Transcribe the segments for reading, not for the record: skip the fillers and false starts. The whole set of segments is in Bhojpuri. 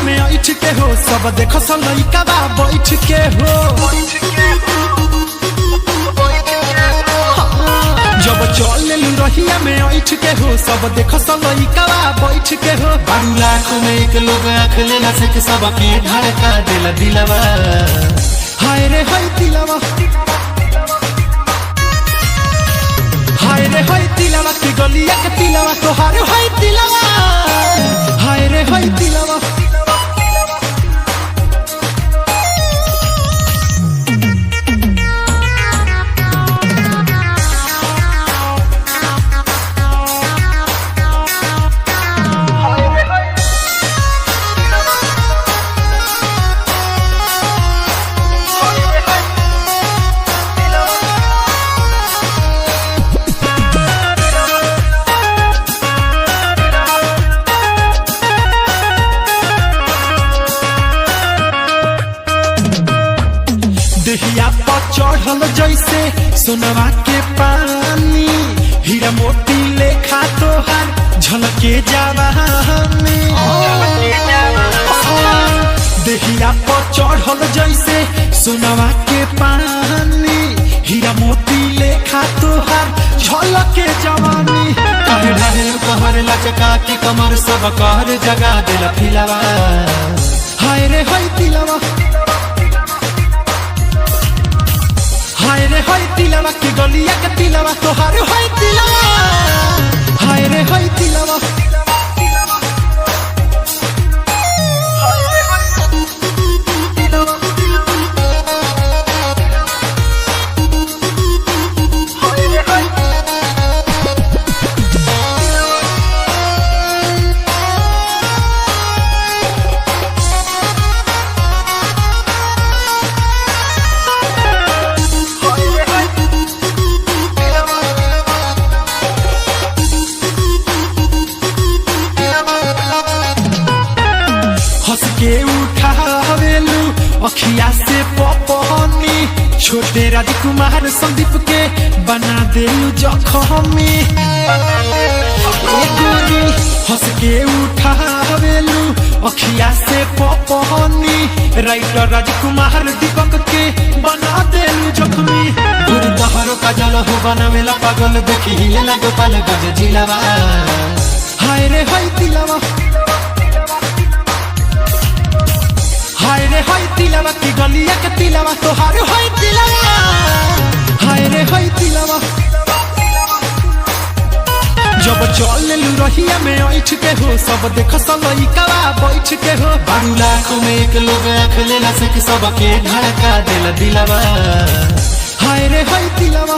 में ऐठ के हो सब देखो स लइका बा बैठ के हो। जब चल रहिया में ऐठ के हो सब देखो स लइका बा बैठ के हो। बारू लाखों में एक लोग आँख लेना से के सबके धड़का दिला दिलवा। हाय रे हाय दिलवा, हाय रे हाय दिलवा की गलिया के दिलवा तोहार हाय दिलवा। हाय रे हाय दिलवा, देहिया पर चढ़ल जैसे सोनवा के पानी, हीरा मोती लेखा तोहार झलके जवानी। देहिया पर चढ़ल जैसे सोनवा के पानी, हीरा मोती लेखा तोहार झलके जवानी। काहे ढाहे कहर लचका के कमर सब कहर जगा दिला फिलवा। हाय रे हाय दिलवा, हाय रे हाय दिलवा की गलिया के दिलवा तोहार हाय दिलवा। हाय रे हाय दिलवा, हंस के उठावेलू अखिया से पपहनी, छोटे राजकुमार संदीप के बना देलू जखमी। हंस के उठावेलू अखिया से पपहनी, राइटर राजकुमार दीपक के बना देलू जखमी। दूर तहरो का जल हो बनावेला पागल देखी हिलेला गोपाल गज जिलवा। हाय रे हाय दिलवा, हाय रे हाय दिलवा की गलिया के दिलवा तोहार हाय दिलवा। हाय रे हाय दिलवा, जब चल रहिया में ऐठ के हो सब देखो स लइका बा बैठ के हो। बारू लाखों में एक लोग आँख लेना से के सबके धड़का दिला दिलवा। हाय रे हाय दिलवा,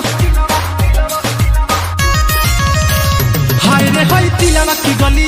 हाय रे हाय दिलवा की गलिया